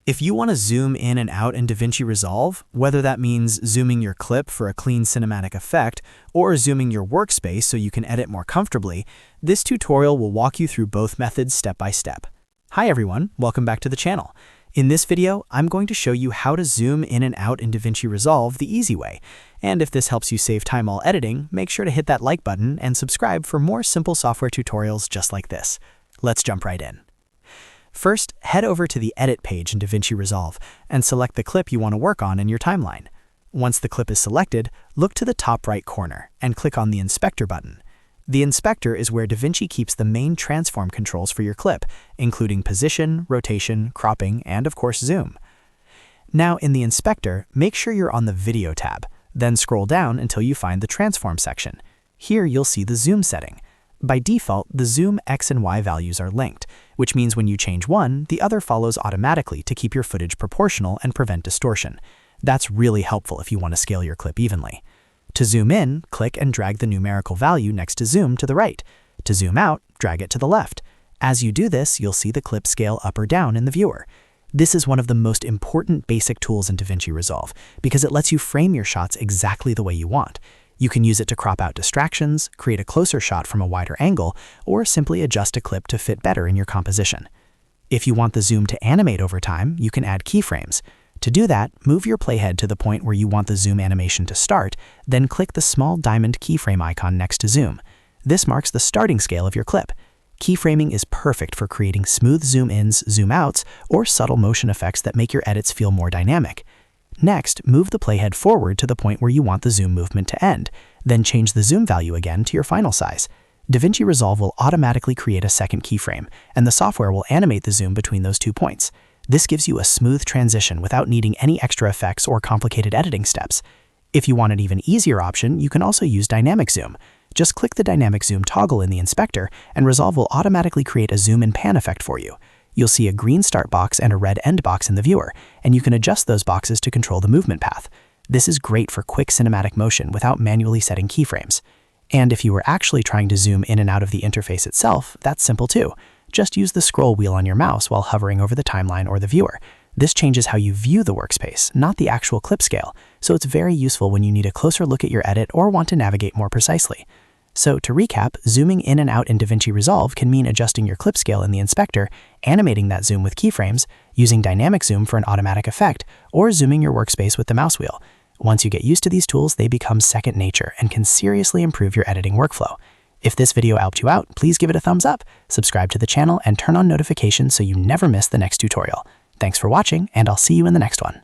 If you want to zoom in and out in DaVinci Resolve, whether that means zooming your clip for a clean cinematic effect or zooming your workspace so you can edit more comfortably, this tutorial will walk you through both methods step by step. Hi everyone, welcome back to the channel. In this video, I'm going to show you how to zoom in and out in DaVinci Resolve the easy way. And if this helps you save time while editing, make sure to hit that like button and subscribe for more simple software tutorials just like this. Let's jump right in. First, head over to the Edit page in DaVinci Resolve and select the clip you want to work on in your timeline. Once the clip is selected, look to the top right corner and click on the Inspector button. The Inspector is where DaVinci keeps the main transform controls for your clip, including position, rotation, cropping, and of course zoom. Now in the Inspector, make sure you're on the Video tab, then scroll down until you find the Transform section. Here you'll see the zoom setting. By default, the zoom X and Y values are linked, which means when you change one, the other follows automatically to keep your footage proportional and prevent distortion. That's really helpful if you want to scale your clip evenly. To zoom in, click and drag the numerical value next to zoom to the right. To zoom out, drag it to the left. As you do this, you'll see the clip scale up or down in the viewer. This is one of the most important basic tools in DaVinci Resolve because it lets you frame your shots exactly the way you want. You can use it to crop out distractions, create a closer shot from a wider angle, or simply adjust a clip to fit better in your composition. If you want the zoom to animate over time, you can add keyframes. To do that, move your playhead to the point where you want the zoom animation to start, then click the small diamond keyframe icon next to zoom. This marks the starting scale of your clip. Keyframing is perfect for creating smooth zoom-ins, zoom-outs, or subtle motion effects that make your edits feel more dynamic. Next, move the playhead forward to the point where you want the zoom movement to end, then change the zoom value again to your final size. DaVinci Resolve will automatically create a second keyframe, and the software will animate the zoom between those 2 points. This gives you a smooth transition without needing any extra effects or complicated editing steps. If you want an even easier option, you can also use dynamic zoom. Just click the dynamic zoom toggle in the Inspector, and Resolve will automatically create a zoom and pan effect for you. You'll see a green start box and a red end box in the viewer, and you can adjust those boxes to control the movement path. This is great for quick cinematic motion without manually setting keyframes. And if you were actually trying to zoom in and out of the interface itself, that's simple too. Just use the scroll wheel on your mouse while hovering over the timeline or the viewer. This changes how you view the workspace, not the actual clip scale, so it's very useful when you need a closer look at your edit or want to navigate more precisely. So to recap, zooming in and out in DaVinci Resolve can mean adjusting your clip scale in the Inspector, animating that zoom with keyframes, using dynamic zoom for an automatic effect, or zooming your workspace with the mouse wheel. Once you get used to these tools, they become second nature and can seriously improve your editing workflow. If this video helped you out, please give it a thumbs up, subscribe to the channel, and turn on notifications so you never miss the next tutorial. Thanks for watching, and I'll see you in the next one.